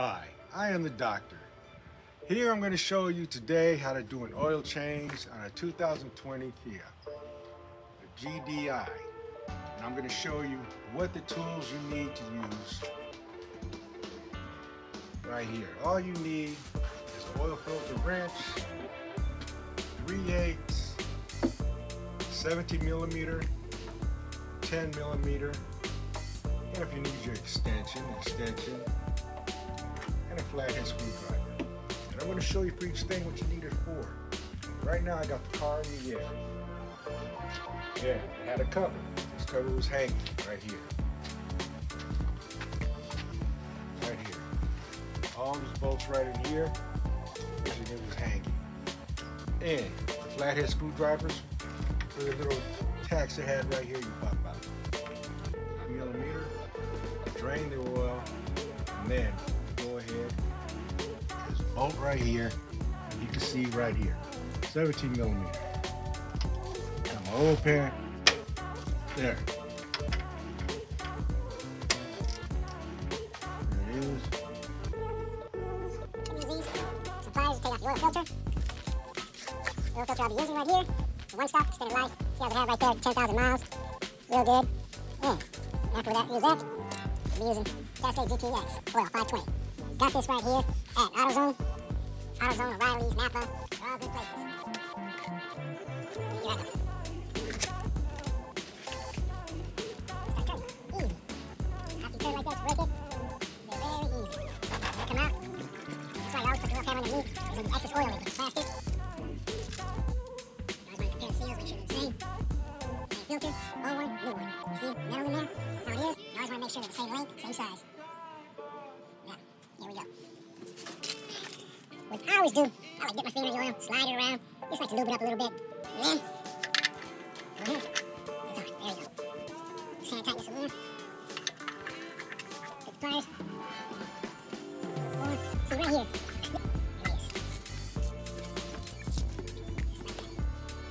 Hi, I am the doctor. Here I'm going to show you today how to do an oil change on a 2020 Kia, the GDI. And I'm going to show you what the tools you need to use right here. All you need is an oil filter wrench, 3/8, 17 millimeter, 10 millimeter, and if you need your extension, and a flathead screwdriver. And I'm going to show you for each thing what you need it for. Right now I got the car in the air. Yeah, it had a cover. This cover was hanging right here. Right here. All these bolts right in here, and it was hanging. And the flathead screwdrivers for the little tacks it had right here, you pop out. 1 millimeter, drain the oil, and then go ahead. There's a bolt right here, and you can see right here, 17 millimeter. And my oil pan, there. There it is. Use these supplies to take off the oil filter. The oil filter I'll be using right here. It's a one-stop extended life. See how it had right there, 10,000 miles. Real good. And after that, use that. I'll be using Cascade GTX oil 520. Got this right here at AutoZone. AutoZone, O'Reilly's, Napa. They're all good places. Here I go. Start turning. Easy. After you turn like that, you break it. They're very easy. They come out. That's why you always put the oil pan underneath. There's going to be excess oil in the plastic. You always want to compare the seals, make sure they're the same. Same filter, old one, new one. You see the metal in there? How it is? You always want to make sure they're the same length, same size. Now, here we go. What I always do, I like dip my finger in the oil, slide it around, just like to lube it up a little bit. And then, go ahead. That's all right, there you go. Just hand tighten this a little. Take the pliers. See right here. There it is.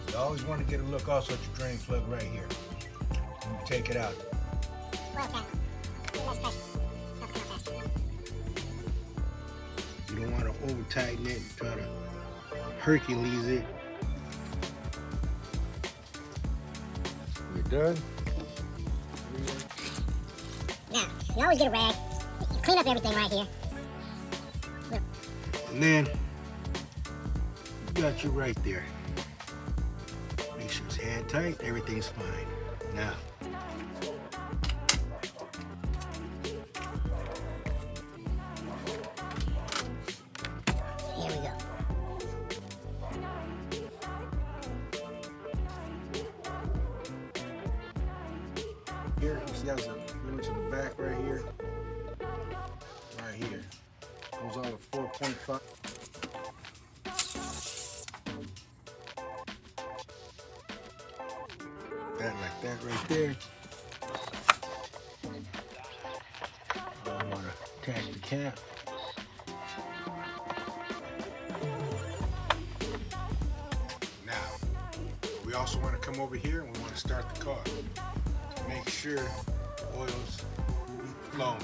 You always want to get a look also at your drain plug right here. When you take it out. Oil cap. Less pressure. Help come out faster. You don't want to over tighten it and try to Hercules it. You're done. Now, you always get a rag. You clean up everything right here. Look. And then you got you right there. Make sure it's hand tight, everything's fine. Now, Here we go. here, you see how there's a limit to the back right here? Right here. Goes on with 4.5. That like that right there. I want to attach the cap. Now, we also want to come over here and we want to start the car to make sure the oil's flowing.